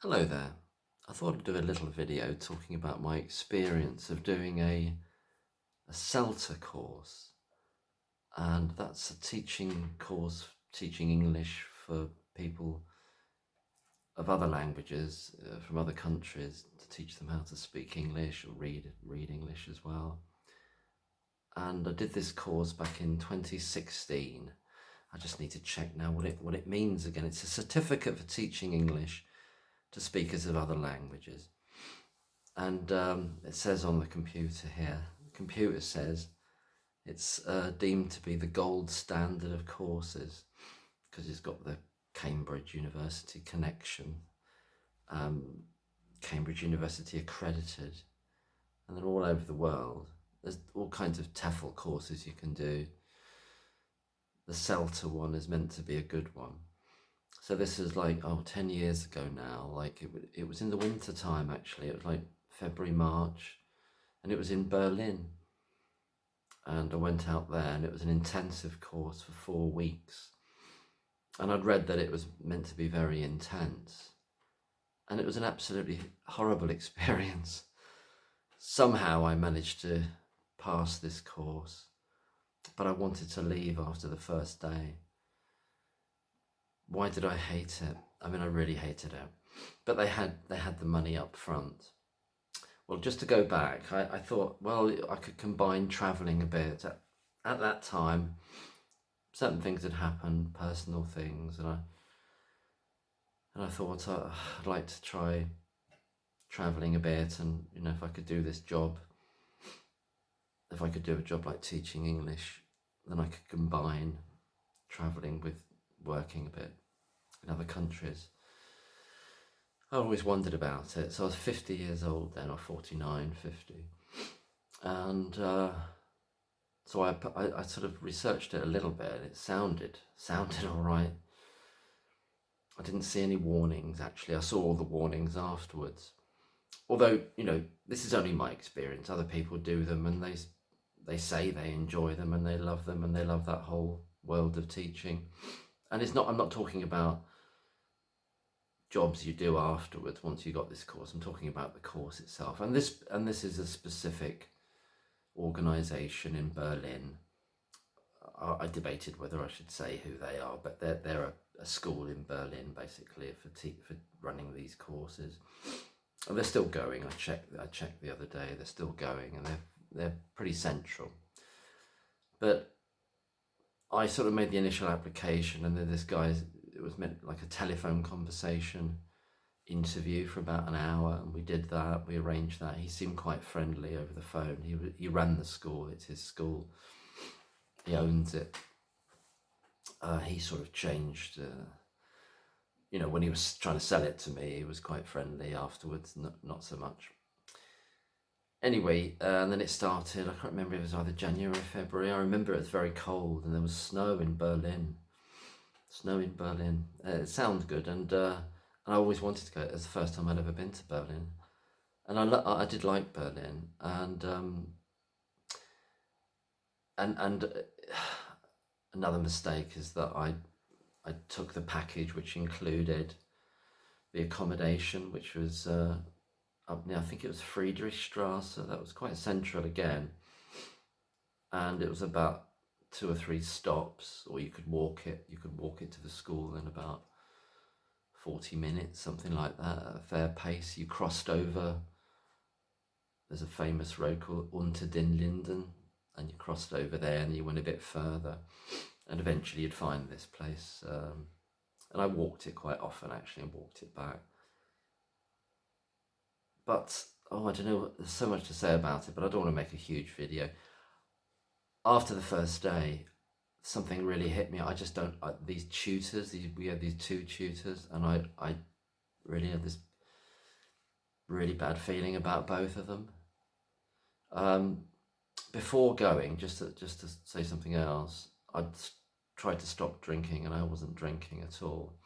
Hello there. I thought I'd do a little video talking about my experience of doing a CELTA course, and that's a teaching course, teaching English for people of other languages, from other countries, to teach them how to speak English or read English as well. And I did this course back in 2016. I just need to check now what it means again. It's a certificate for teaching English to speakers of other languages. And it says on the computer here, the computer says it's deemed to be the gold standard of courses because it's got the Cambridge University connection, Cambridge University accredited, and they're all over the world. There's all kinds of TEFL courses you can do. The CELTA one is meant to be a good one. So this is like, 10 years ago now. Like it was in the winter time actually. It was like February, March, and it was in Berlin. And I went out there and it was an intensive course for 4 weeks. And I'd read that it was meant to be very intense. And it was an absolutely horrible experience. Somehow I managed to pass this course, but I wanted to leave after the first day. Why did I hate it? I mean, I really hated it. But they had the money up front. Well, just to go back, I thought, well, I could combine travelling a bit. At that time, certain things had happened, personal things, and I thought I'd like to try travelling a bit, and if I could do this job, if I could do a job like teaching English, then I could combine travelling with working a bit in other countries. I always wondered about it. So I was 50 years old then, or 49, 50. And so I sort of researched it a little bit. It sounded all right. I didn't see any warnings, actually. I saw all the warnings afterwards. Although, this is only my experience. Other people do them and they say they enjoy them and they love them and they love that whole world of teaching. And I'm not talking about jobs you do afterwards once you got this course. I'm talking about the course itself. And this is a specific organisation in Berlin. I debated whether I should say who they are, but they're a school in Berlin basically for running these courses. And they're still going. I checked the other day. They're still going, and they're pretty central. But I sort of made the initial application, and then this guy, it was meant like a telephone conversation interview for about an hour, and we did that. We arranged that. He seemed quite friendly over the phone. He ran the school. It's his school. He owns it. He sort of changed. When he was trying to sell it to me, he was quite friendly afterwards. Not so much. Anyway, and then it started. I can't remember if it was either January or February. I remember it was very cold and there was snow in Berlin. It sounds good, and I always wanted to go. It was the first time I'd ever been to Berlin, and I did like Berlin, and another mistake is that I took the package which included the accommodation, which was up near, I think it was Friedrichstrasse. That was quite central again, and it was about 2 or 3 stops, or you could walk it to the school in about 40 minutes, something like that, at a fair pace. You crossed over, there's a famous road called Unter den Linden, and you crossed over there and you went a bit further, and eventually you'd find this place. And I walked it quite often actually, and walked it back. But, I don't know, there's so much to say about it, but I don't want to make a huge video. After the first day, something really hit me. I just don't, these tutors, we had these 2 tutors, and I really had this really bad feeling about both of them. Before going, just to say something else, I'd tried to stop drinking, and I wasn't drinking at all.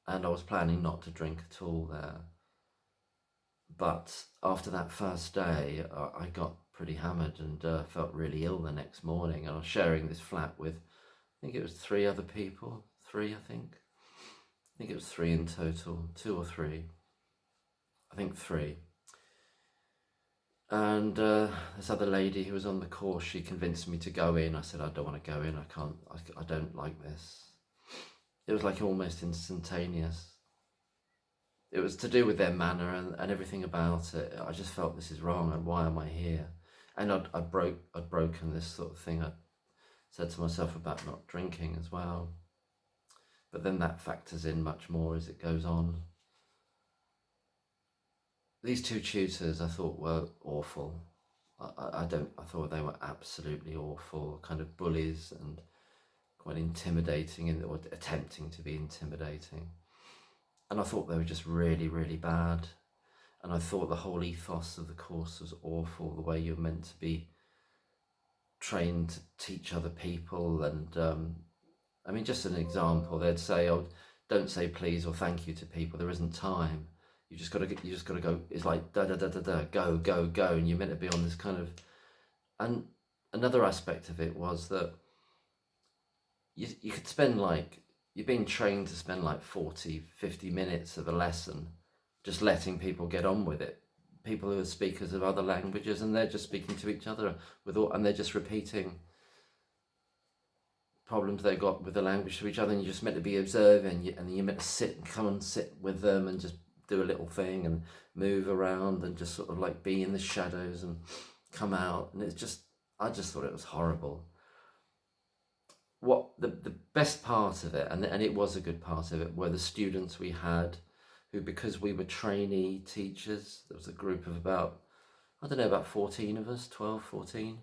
And I was planning not to drink at all there. But after that first day, I got pretty hammered and felt really ill the next morning. And I was sharing this flat with, I think it was 3 other people, 3 I think. think it was 3 in total, 2 or 3. I think 3. And this other lady who was on the course, she convinced me to go in. I said, I don't want to go in. I can't. I don't like this. It was like almost instantaneous. It was to do with their manner and everything about it. I just felt this is wrong, and why am I here? And I'd broken this sort of thing. I said to myself about not drinking as well. But then that factors in much more as it goes on. These 2 tutors I thought were awful. I thought they were absolutely awful, kind of bullies and quite intimidating, or attempting to be intimidating. And I thought they were just really, really bad. And I thought the whole ethos of the course was awful, the way you're meant to be trained to teach other people. And I mean, just an example, they'd say, oh, don't say please or thank you to people, there isn't time. You just got to go. It's like da da da da da, go go go, and you're meant to be on this kind of. And another aspect of it was that you could spend like, you're being trained to spend like 40, 50 minutes of a lesson just letting people get on with it. People who are speakers of other languages, and they're just speaking to each other and they're just repeating problems they got with the language to each other, and you're just meant to be observing, and you're meant to come and sit with them and just do a little thing and move around and just sort of like be in the shadows and come out. And I just thought it was horrible. What the best part of it, and it was a good part of it, were the students we had who, because we were trainee teachers, there was a group of about 14 of us, 12, 14,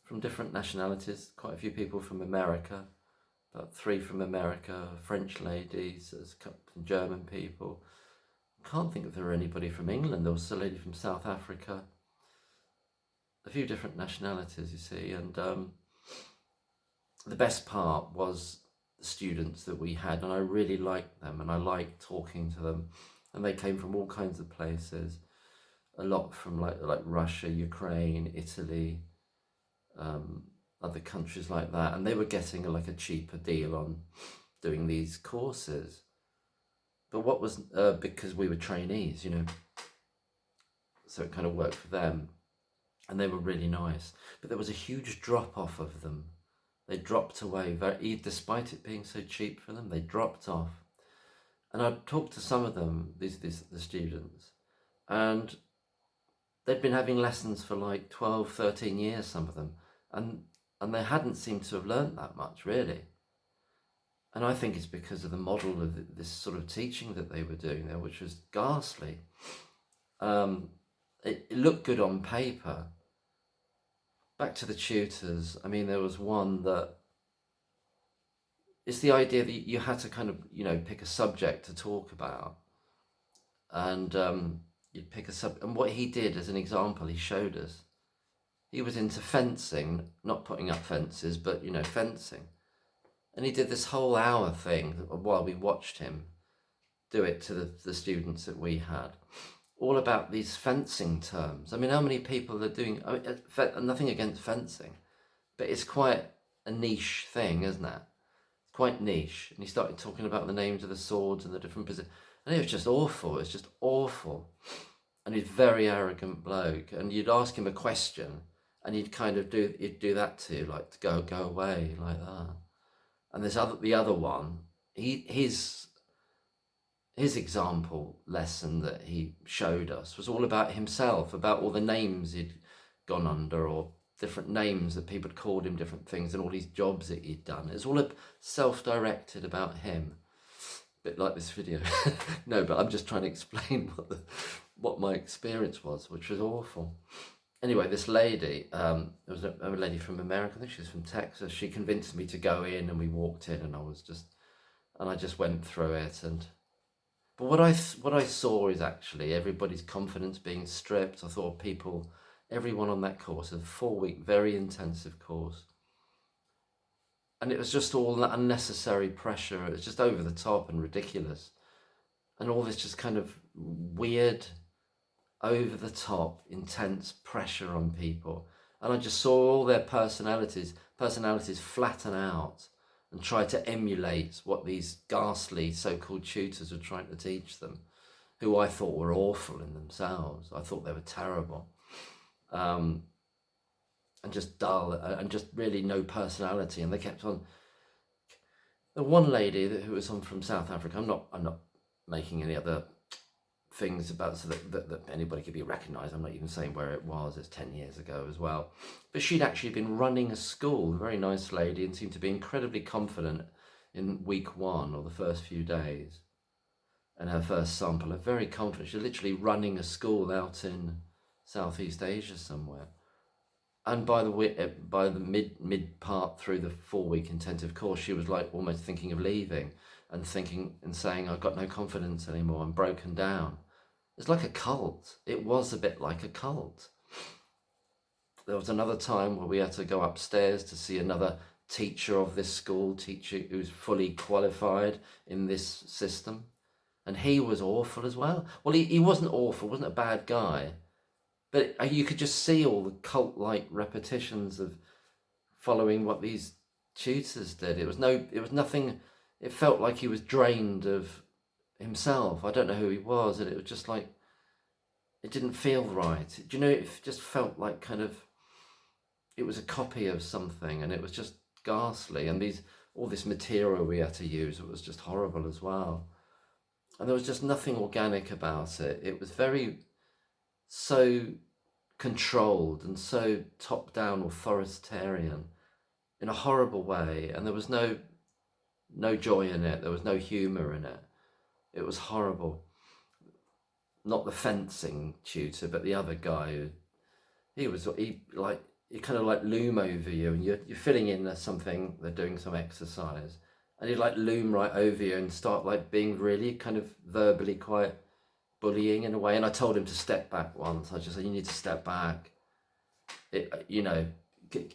from different nationalities, quite a few people from America, about 3 from America, French ladies, there's a couple of German people. I can't think if there were anybody from England. There was a lady from South Africa, a few different nationalities, you see. And the best part was the students that we had, and I really liked them, and I liked talking to them. And they came from all kinds of places, a lot from like Russia, Ukraine, Italy, other countries like that. And they were getting like a cheaper deal on doing these courses. But what was, because we were trainees, you know, so it kind of worked for them, and they were really nice. But there was a huge drop off of them. They dropped away, despite it being so cheap for them, they dropped off. And I talked to some of them, the students, and they'd been having lessons for like 12, 13 years, some of them, and they hadn't seemed to have learnt that much, really. And I think it's because of the model of this sort of teaching that they were doing there, which was ghastly. It looked good on paper. Back to the tutors, I mean, there was one that, it's the idea that you had to kind of, you know, pick a subject to talk about. And you'd pick and what he did as an example, he showed us. He was into fencing, not putting up fences, but, you know, fencing. And he did this whole hour thing while we watched him do it to the students that we had, all about these fencing terms. I mean, how many people are doing, I mean, nothing against fencing, but it's quite a niche thing, isn't it? It's quite niche. And he started talking about the names of the swords and the different positions. And it was just awful. It's just awful. And he's a very arrogant bloke. And you'd ask him a question, and he'd kind of do that too, like to go away, like that. And the other one, his example lesson that he showed us was all about himself, about all the names he'd gone under, or different names that people had called him different things, and all these jobs that he'd done. It's all self-directed about him. A bit like this video. No, but I'm just trying to explain what my experience was, which was awful. Anyway, this lady, there was a lady from America, I think she was from Texas. She convinced me to go in, and we walked in, and I just went through it. But what I saw is actually everybody's confidence being stripped. I saw everyone on that course, a 4-week, very intensive course. And it was just all that unnecessary pressure. It was just over the top and ridiculous. And all this just kind of weird, over the top, intense pressure on people. And I just saw all their personalities flatten out and try to emulate what these ghastly so-called tutors were trying to teach them, who I thought were awful in themselves. I thought they were terrible, and just dull, and just really no personality. And they kept on. The one lady who was on from South Africa, I'm not making any other things about so that anybody could be recognised. I'm not even saying where it was. It's 10 years ago as well. But she'd actually been running a school, a very nice lady, and seemed to be incredibly confident in week 1 or the first few days. And her first sample, very confident. She's literally running a school out in Southeast Asia somewhere. And by the mid part through the 4-week intensive course, she was like almost thinking of leaving and saying, I've got no confidence anymore, I'm broken down. It's like a cult. It was a bit like a cult. There was another time where we had to go upstairs to see another teacher of this school, teacher who's fully qualified in this system. And he was awful as well. Well, he wasn't awful, wasn't a bad guy. But you could just see all the cult-like repetitions of following what these tutors did. It was nothing. It felt like he was drained of himself. I don't know who he was, and it was just like, it didn't feel right. Do you know, it just felt like it was a copy of something, and it was just ghastly. And all this material we had to use, it was just horrible as well. And there was just nothing organic about it. It was so controlled and so top-down authoritarian in a horrible way, and there was no joy in it. There was no humour in it. It was horrible. Not the fencing tutor, but the other guy. He kind of like loom over you, and you're filling in something. They're doing some exercise, and he'd like loom right over you and start like being really kind of verbally quite bullying in a way. And I told him to step back once. I just said, you need to step back.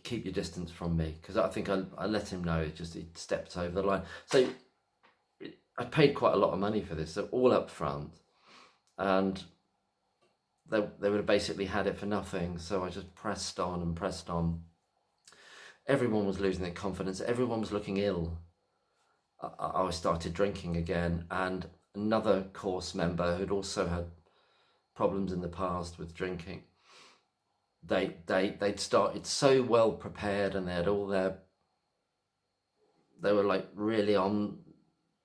Keep your distance from me, because I think I let him know. He stepped over the line. So I paid quite a lot of money for this, so all up front, and they would have basically had it for nothing. So I just pressed on and pressed on. Everyone was losing their confidence. Everyone was looking ill. I started drinking again, and another course member who'd also had problems in the past with drinking, they'd started so well prepared, and they had they were like really on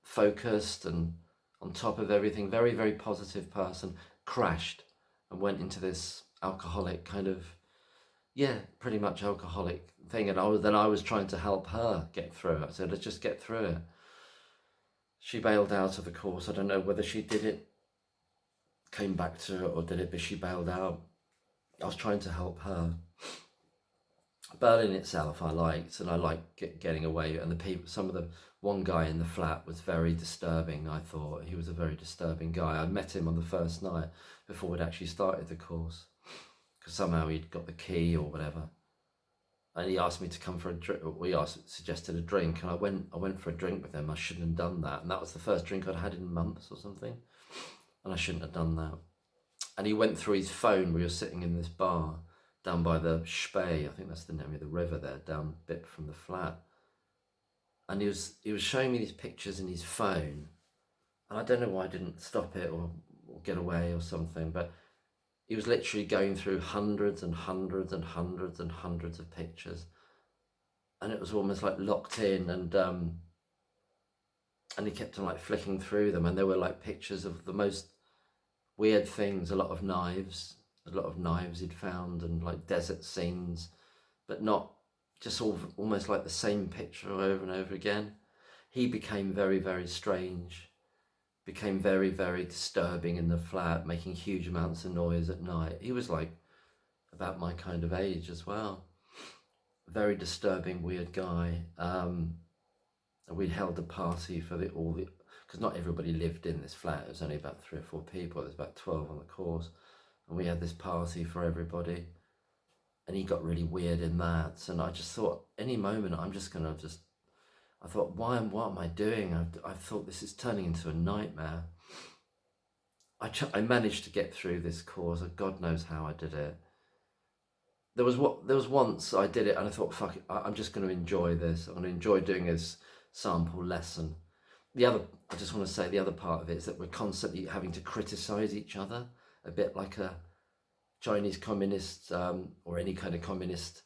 focused and on top of everything, very, very positive person, crashed and went into this alcoholic kind of, pretty much alcoholic thing. And I was trying to help her get through it. I said, let's just get through it. She bailed out of the course. I don't know whether she did it, came back to it, or did it, but she bailed out. I was trying to help her. Berlin itself I liked, and I liked getting away. And one guy in the flat was very disturbing, I thought. He was a very disturbing guy. I met him on the first night before we'd actually started the course, because somehow he'd got the key or whatever. And he asked me to come for a drink. Suggested a drink, and I went for a drink with him. I shouldn't have done that, and that was the first drink I'd had in months or something, and I shouldn't have done that. And he went through his phone. We were sitting in this bar down by the Spey, I think that's the name of the river there, down a bit from the flat. And he was showing me these pictures in his phone, and I don't know why I didn't stop it or get away or something, but he was literally going through hundreds and hundreds and hundreds and hundreds of pictures, and it was almost like locked in, and he kept on like flicking through them, and there were like pictures of the most weird things, a lot of knives he'd found, and like desert scenes, but not just almost like the same picture over and over again. He became very, very strange, became very, very disturbing in the flat, making huge amounts of noise at night. He was like about my kind of age as well. Very disturbing, weird guy. We'd held a party for because not everybody lived in this flat. It was only about 3 or 4 people. There's about 12 on the course. And we had this party for everybody. And he got really weird in that. And I just thought, any moment, I thought, what am I doing? I thought, this is turning into a nightmare. I managed to get through this course. God knows how I did it. There was once I did it, and I thought, fuck it, I'm just going to enjoy this. I'm going to enjoy doing this sample lesson. I just want to say the other part of it is that we're constantly having to criticize each other, a bit like a Chinese communist or any kind of communist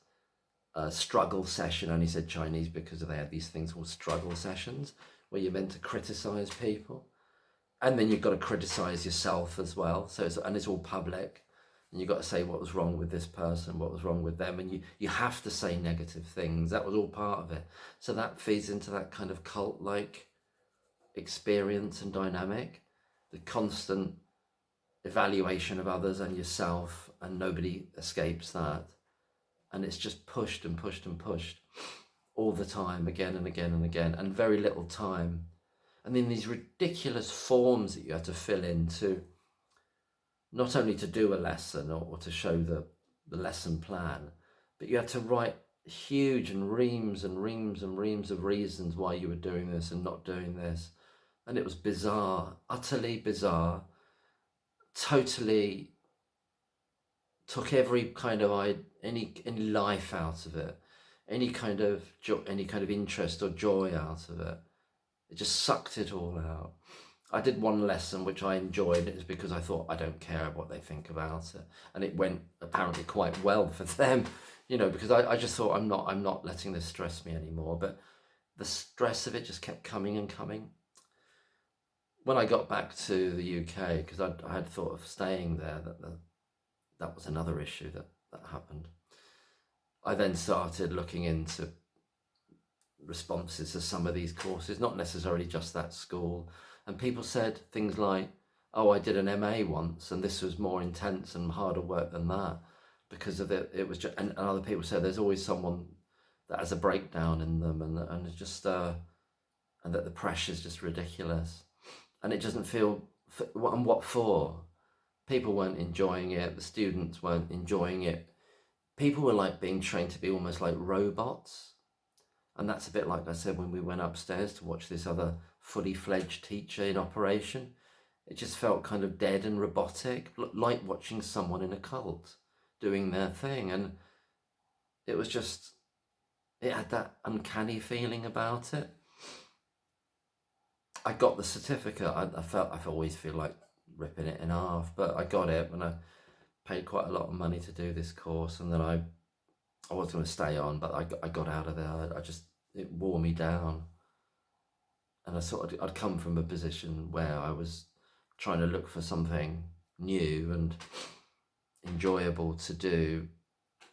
struggle session. I only said Chinese because they had these things called struggle sessions where you're meant to criticize people, and then you've got to criticize yourself as well. So it's all public, and you've got to say what was wrong with this person, what was wrong with them, and you have to say negative things. That was all part of it. So that feeds into that kind of cult-like experience and dynamic, the constant evaluation of others and yourself, and nobody escapes that. And it's just pushed and pushed and pushed all the time, again and again and again, and very little time. And then these ridiculous forms that you had to fill in to not only to do a lesson or to show the lesson plan, but you had to write huge and reams and reams and reams of reasons why you were doing this and not doing this. And it was bizarre, utterly bizarre, totally took every kind of any life out of it, any kind of interest or joy out of it. It just sucked it all out. I did one lesson which I enjoyed. It was because I thought, I don't care what they think about it, and it went apparently quite well for them, because I just thought, I'm not letting this stress me anymore. But the stress of it just kept coming and coming. When I got back to the UK, because I had thought of staying there, that was another issue that happened. I then started looking into responses to some of these courses, not necessarily just that school. And people said things like, oh, I did an MA once and this was more intense and harder work than that because of it. It was just, and other people said there's always someone that has a breakdown in them, and it's just, and that the pressure's just ridiculous. And it doesn't feel, and what for? People weren't enjoying it. The students weren't enjoying it. People were like being trained to be almost like robots. And that's a bit like I said when we went upstairs to watch this other fully fledged teacher in operation. It just felt kind of dead and robotic, like watching someone in a cult doing their thing. And it was just, it had that uncanny feeling about it. I got the certificate. I always feel like ripping it in half, but I got it, and I paid quite a lot of money to do this course, and then I was going to stay on, but I got out of there. It wore me down, and I'd come from a position where I was trying to look for something new and enjoyable to do,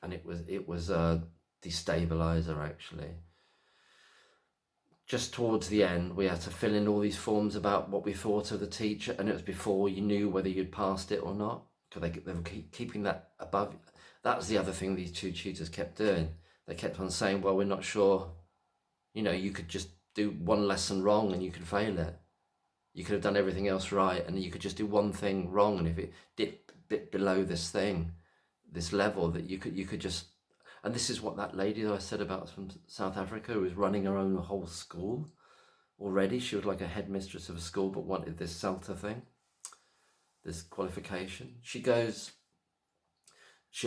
and it was a destabilizer actually. Just towards the end, we had to fill in all these forms about what we thought of the teacher, and it was before you knew whether you'd passed it or not, because they were keeping that above. That was the other thing these two tutors kept doing. They kept on saying, well, we're not sure, you could just do one lesson wrong and you could fail it. You could have done everything else right, and you could just do one thing wrong, and if it dipped a bit below this level, that you could just. And this is what that lady that I said about from South Africa, who was running her own whole school already. She was like a headmistress of a school, but wanted this CELTA thing, this qualification. She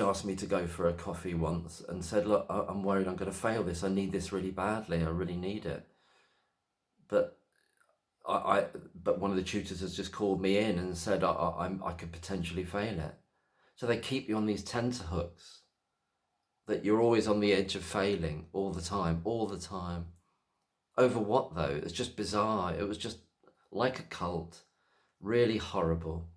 asked me to go for a coffee once and said, look, I'm worried I'm going to fail this. I need this really badly. I really need it. But but one of the tutors has just called me in and said I could potentially fail it. So they keep you on these tenterhooks, that you're always on the edge of failing all the time. Over what though? It's just bizarre. It was just like a cult, really horrible.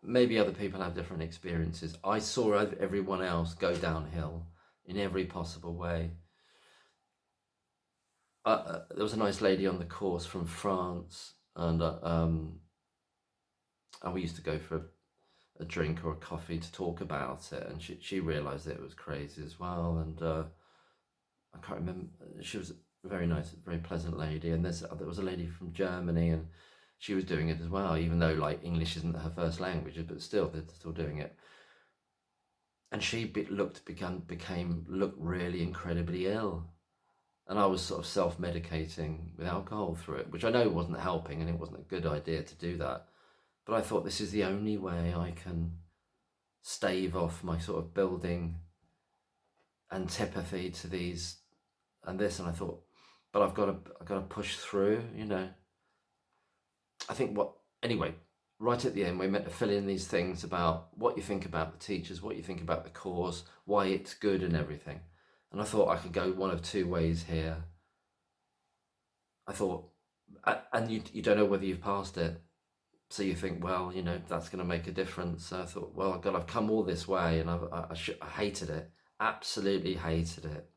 Maybe other people have different experiences. I saw everyone else go downhill in every possible way. There was a nice lady on the course from France, and we used to go for a drink or a coffee to talk about it, and she realised that it was crazy as well. And I can't remember. She was a very nice, very pleasant lady. And there was a lady from Germany, and she was doing it as well, even though like English isn't her first language, but still they're still doing it. And she looked really incredibly ill, and I was sort of self-medicating with alcohol through it, which I know wasn't helping, and it wasn't a good idea to do that. But I thought, this is the only way I can stave off my sort of building antipathy to these and this, and I thought, but I've got to push through, you know. I think anyway, right at the end, we're meant to fill in these things about what you think about the teachers, what you think about the course, why it's good and everything. And I thought I could go one of two ways here. I thought, and you don't know whether you've passed it. So you think, well, you know, that's going to make a difference. So I thought, well, God, I've come all this way, and I hated it, absolutely hated it.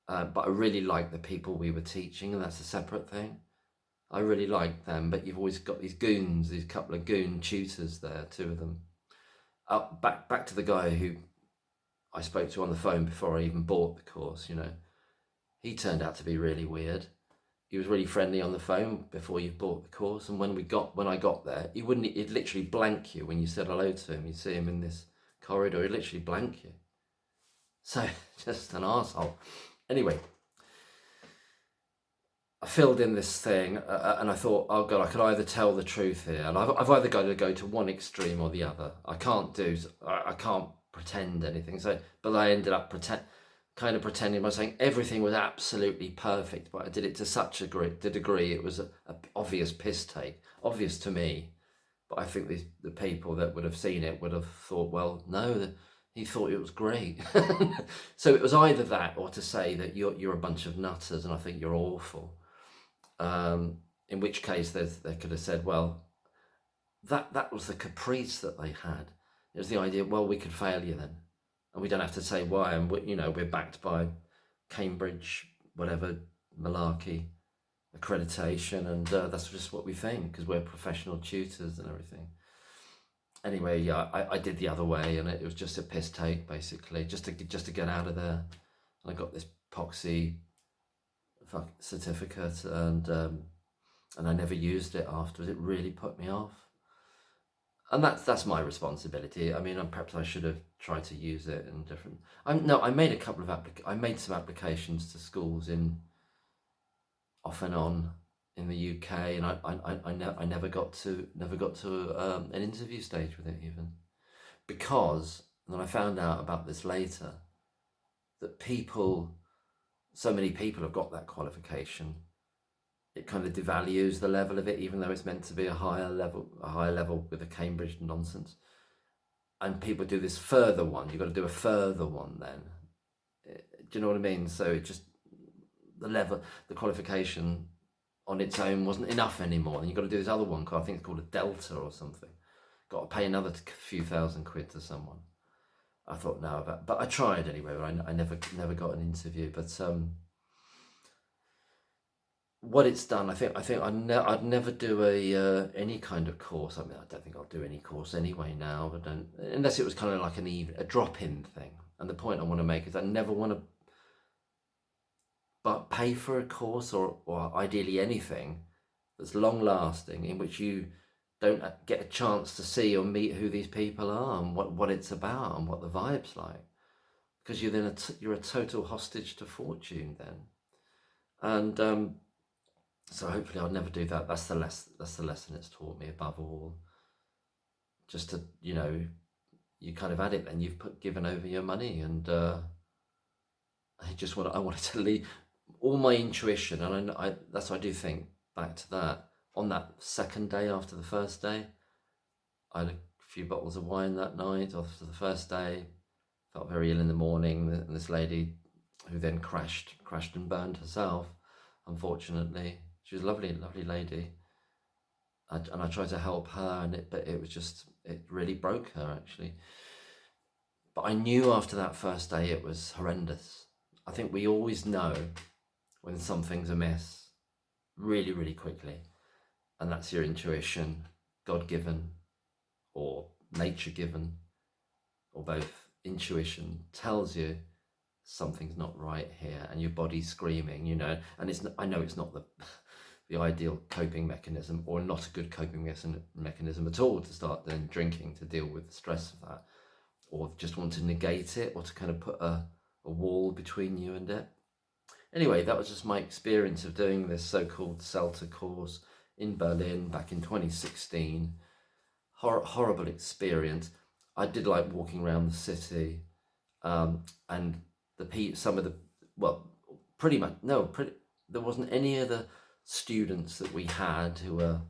But I really liked the people we were teaching, and that's a separate thing. I really liked them, but you've always got these goons, these couple of goon tutors there, two of them. Back to the guy who I spoke to on the phone before I even bought the course, you know. He turned out to be really weird. He was really friendly on the phone before you bought the course, and when I got there, he'd literally blank you when you said hello to him. You'd see him in this corridor, he'd literally blank you. So, just an arsehole. Anyway, I filled in this thing, and I thought, oh God, I could either tell the truth here, and I've either got to go to one extreme or the other. I can't pretend anything. So, but I ended up pretending by saying everything was absolutely perfect, but I did it to such a degree it was a obvious piss take, obvious to me. But I think the people that would have seen it would have thought, well, no, he thought it was great. So it was either that or to say that you're a bunch of nutters and I think you're awful. In which case they could have said, well, that was the caprice that they had. It was the idea, well, we could fail you then, and we don't have to say why, and we're backed by Cambridge, whatever, malarkey, accreditation, and that's just what we think because we're professional tutors and everything. Anyway, yeah, I did the other way, and it was just a piss take basically, just to get out of there. And I got this poxy certificate, and I never used it afterwards. It really put me off. And that's my responsibility. I mean, perhaps I should have tried to use it in different. I made a couple of I made some applications to schools off and on in the UK, and I never got to an interview stage with it even, because and then I found out about this later that so many people have got that qualification. It kind of devalues the level of it, even though it's meant to be a higher level with the Cambridge nonsense. And people do this further one. You've got to do a further one then. Do you know what I mean? So it just, the qualification on its own wasn't enough anymore. And you've got to do this other one, I think it's called a Delta or something. Got to pay another few £1,000 to someone. I thought, no, but I tried anyway. I never got an interview. But what it's done, I think I'd never do any kind of course. I mean, I don't think I'll do any course anyway now, but unless it was kind of like a drop-in thing. And the point I want to make is I never want to pay for a course or ideally anything that's long-lasting, in which you don't get a chance to see or meet who these people are and what it's about and what the vibe's like, because you're a total hostage to fortune then. And so hopefully I'll never do that. That's the lesson it's taught me above all. Just to, you kind of had it then, you've given over your money, and I wanted to leave all my intuition, and that's what I do think back to that. On that second day after the first day, I had a few bottles of wine that night after the first day, felt very ill in the morning, and this lady who then crashed and burned herself, unfortunately. She was a lovely lady, and I tried to help her, but it really broke her actually. But I knew after that first day it was horrendous. I think we always know when something's amiss really, really quickly, and that's your intuition, God-given or nature-given, or both. Intuition tells you something's not right here, and your body's screaming, and I know it's not the ideal coping mechanism, or not a good coping mechanism at all, to start then drinking to deal with the stress of that, or just want to negate it, or to kind of put a wall between you and it. Anyway, that was just my experience of doing this so-called CELTA course in Berlin back in 2016. Horrible experience. I did like walking around the city, and some of the, well, pretty much, no, there wasn't any of the students that we had who were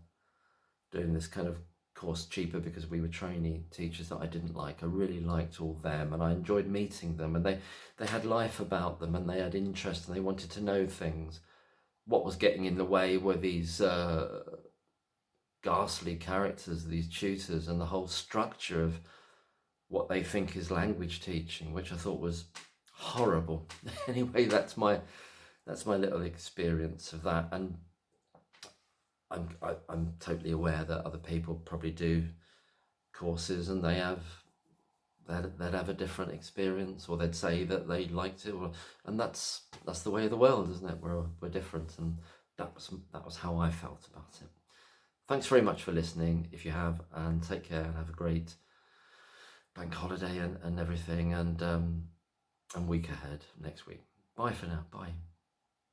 doing this kind of course cheaper because we were trainee teachers that I didn't like. I really liked all them, and I enjoyed meeting them, and they had life about them, and they had interest, and they wanted to know things. What was getting in the way were these ghastly characters, these tutors, and the whole structure of what they think is language teaching, which I thought was horrible. Anyway, that's my little experience of that, and I'm totally aware that other people probably do courses and they'd have a different experience, or they'd say that they liked it, and that's the way of the world, isn't it? We're different, and that was how I felt about it. Thanks very much for listening, if you have, and take care and have a great bank holiday and everything, and week ahead next week. Bye for now. Bye.